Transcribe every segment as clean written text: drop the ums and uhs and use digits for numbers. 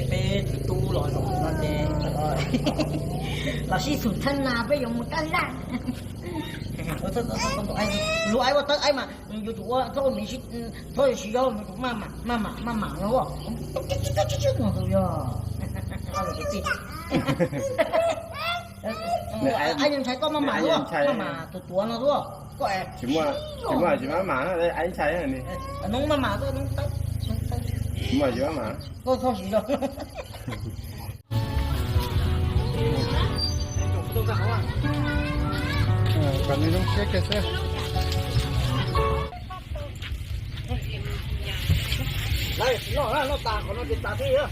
被堵了，那老师สุดท่านนาไปยงกันละ哎，如哎我等哎嘛，有我他没去，他需要妈妈了我，这我都要，好了对。anh em thấy có mama đúng không? Mama tụt tua nó đúng không? Có ai? Chỉ mama nó đây anh thấy này. Nó mama thôi, nó tao. Chỉ mama. Có thôi gì đâu. Còn đi đúng cái xe. Đây, nó tạt, nó đi tạt đi á.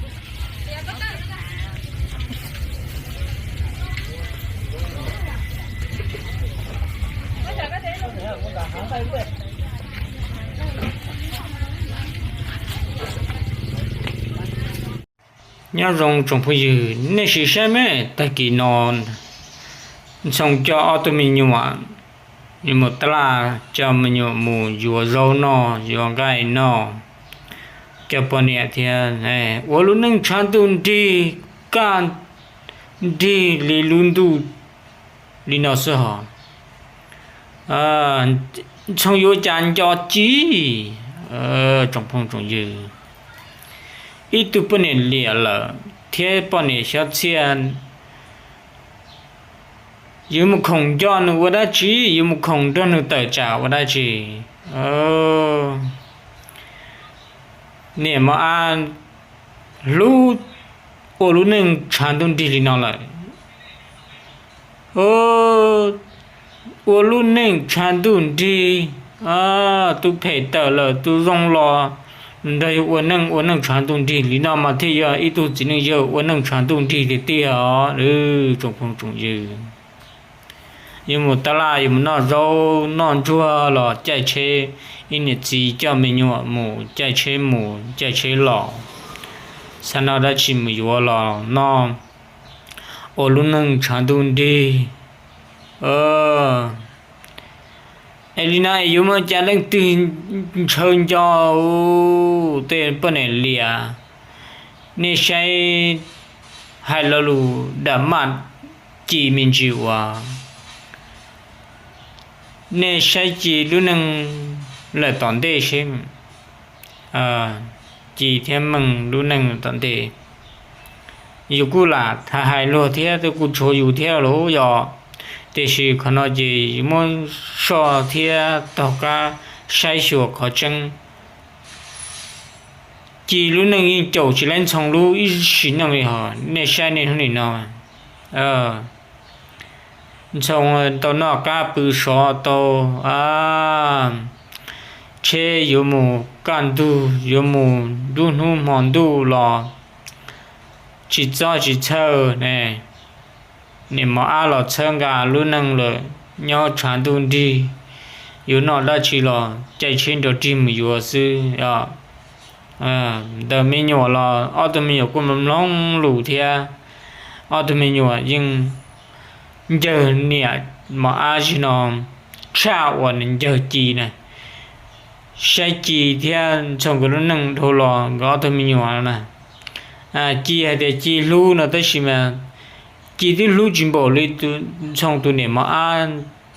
nhớ rong trong bây giờ nên sự xem ấy ta kỳ non xong cho auto mình nhưng mà ta là cho mình nhiều mù vừa rau nó vừa gai nó cái bọn này thì này tôi luôn nâng chăn tuôn đi can đi lì luôn tu lì nó sợ hả trong yếu chán cho chí trong phong trong dư ít tu bọn này lìa là thế bọn này sẽ xem yêu một không cho nó vào đó chỉ yêu một không cho nó tự trả vào đó chỉ nè mà ăn lú ô lú nâng chán đông đi nó lại ô lú nâng chán đông đi tu phải tờ là tu rong lo đây ô nâng chán đông đi nó mà thế giờ ít tu chỉ nâng giờ ô nâng chán đông đi thì tia trong phong trong dư nhưng mà ta là nhưng mà nó rau non chua là chạy chế in chỉ cho mình nhọ mù chạy chế lò sau đó đã chỉ mình vô lò nó ở luôn nâng chán đông đi Elina yêu mà cha lên tin chơi cho tên bên này lìa nên say hai lù đã mặt chỉ mình chịu nên sai chỉ luôn nâng lời tòn đề xem chỉ thêm mừng luôn nâng tòn đề yêu cú là thay hai lô thế tôi cú cho yêu thế lô giờ để sự khả năng gì muốn so thế tao cả sai sửa khó chăng chỉ luôn nâng in chầu chỉ lên trong lú ít xin nào vậy hả nên sai nên không nên nào trong tao nó cá bự sọ tao chế yêu mù can du yêu mù đun hum hòn du lò chỉ cho chỉ chờ nè niệm mà lò chơi gà luôn năng rồi nhau chán đun đi yêu nó đã chỉ lò chạy trên đầu tim yêu sư đời mình nhỏ là auto mình nhỏ cũng làm long lù thea auto mình nhỏ nhưng giờ nè mà chỉ nó chào anh giờ chỉ này sai chỉ thea trong cái lúc năng thô lò có auto mình nhỏ nè chỉ hay để chỉ lú nó tới xem mà chỉ thì lú chính bảo lấy tu trong tu nè mà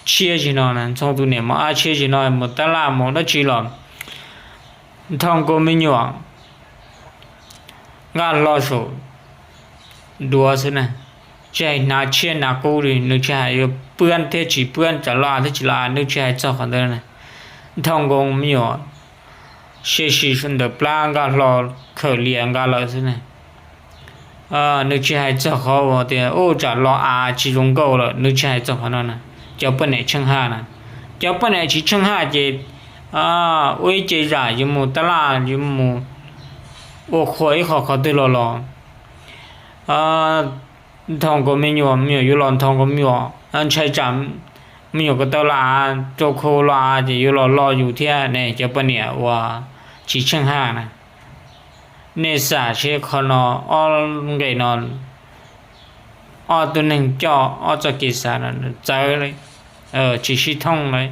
chia chỉ nó nè trong tu nè mà chia chỉ nó một ta làm một nó chỉ là thông qua mình nhỏ ngàn lo số đùa thế này chạy nà chia nà cô đi nước chạy bươn thế chỉ bươn trả lo thế chỉ là nước chạy cho hắn đây này thông qua mình nhỏ sẽ sinh được plan ngàn lo khởi liền ngàn lo thế này nước chạy cho họ thì ô trả lo chỉ dùng câu là nước chạy cho hắn này cho bên này chân ha nè cho bên này chỉ chân ha gì ôi chị giả như một ta là như một ô khói họ từ lò thằng của mình nhiều nhiều lon thằng của mình anh chạy chậm mình cái tao là cho khô là thì yêu loอยู่thế này cho bên này và chỉ chân ha nè nên xả chế con nó cái nó tụi mình cho cái xả nó chơi đấy chỉ thông đấy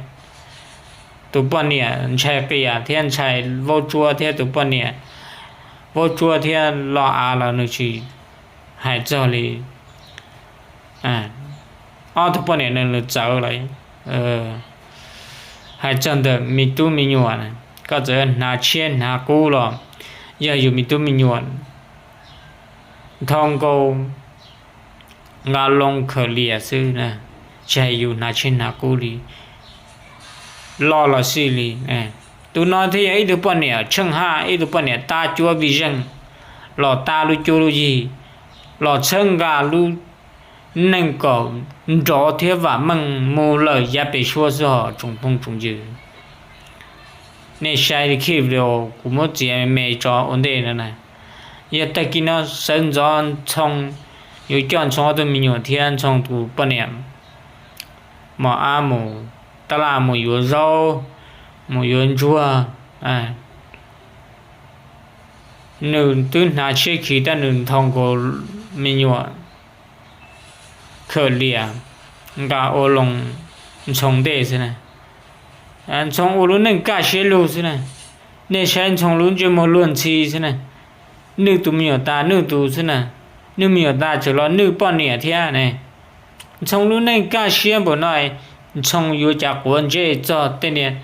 tụi bọn này chạy cái thiên chạy vô chùa thế tụi bọn này vô chùa thì lo à là nó chỉ hãy cho li thôi bọn này nó cháu lại hãy chân được mi tu mi nhuận có giờ nà chen nà cú lo giờอยู่mi tu mi nhuận thông câu ngà long khờ lìa sư nè chạyอยู่nà chen nà cú li lo là sư li tu nói thế ấy được bọn này chân ha ấy được bọn này ta chúa vì dân lò ta lu chúa lu gì lò chân gà lu nên có rõ thế và mừng mù lời giá bị xua rõ trong phong trong dư nên sai thì khi điều của một chị mẹ cho ổn định nữa này giờ ta kia nó sinh ra trong有讲从的民有天从土不年嘛阿姆达拉姆有肉姆有人做nữ từ na chế khí ta nữ thông của mình nhọ khởi lìa cả ô long trong đề thế này anh trong ô luôn nên cả chế lù thế này nên sáng trong luôn cho một luận chi thế này nữ tụ miểu ta nữ tụ thế này nữ miểu ta chỉ lo nữ bọn nẻ thế này trong luôn nên cả chế bộ này trong yếu chặt quân chế cho tên này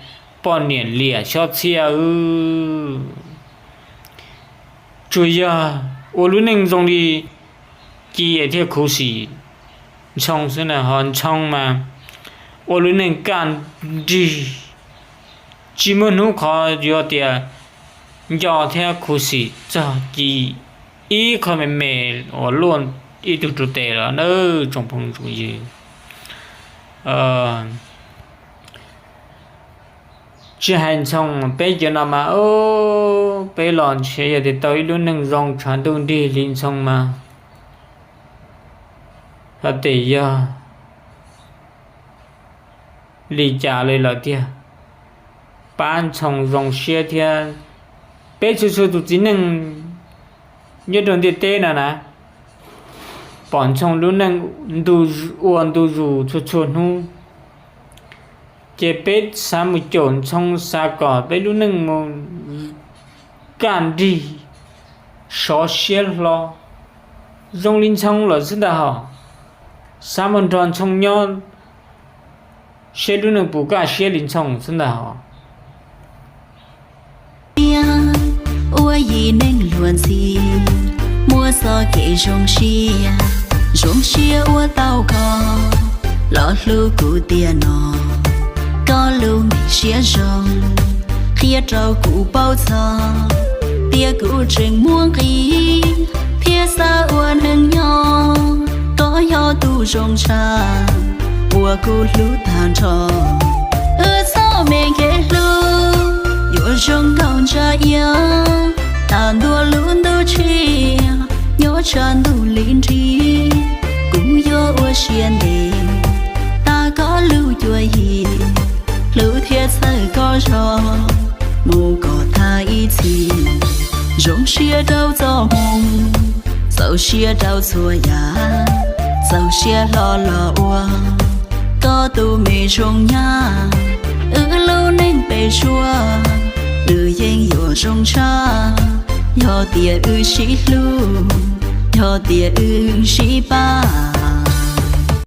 bọn nẻ lìa cho chia主要我论能中的几一条苦事，从是呢很长嘛，我论能干的，基本上靠有点有条苦事，这几一可没没我论一都做对了，那中碰主义，chỉ hành xong bây giờ nào mà bây lòn xe thì tới luôn nâng dòng tràn đường đi lên xong mà và để giờ lý trả lời là thế bán xong dòng xe thì bây giờ tụi chỉ nâng nhớ đường đi tê nè nè bọn xong luôn nâng đủ uốn đủ rủ chuột chuột nu chế bết xa một chốn trong xa cỏ tới lúc nâng một cản đi xó xế lo dòng linh trong là rất là hỏ xa một tròn trong nhau xế lúc nâng bù cả xế linh trong rất là hỏ ua gì nên luôn gì mua gió kể rong xia ua tao có lọ lưu cụ tiền nó có lưu mình xia rong khi trâu cụ bao giờ tia cụ trình muôn kỳ phía xa uốn hừng nhau có gió tu rong trà ua cụ lưu tàn trò sao mình kể lưu yêu rong đong cha yêu tàn đua luôn đôi chi nhớ tràn đủ linh trí cũng yêu ua xuyên đề ta có lưu chùa gì lưu thiết sơ có gió mù có thay chi rong xia đâu gió mùng dẫu xia đâu xua ya dẫu xia lo ua có tu mê rong nha lâu nên bề xua đưa yên yo rong cha yo tia xí lu yo tia xí ba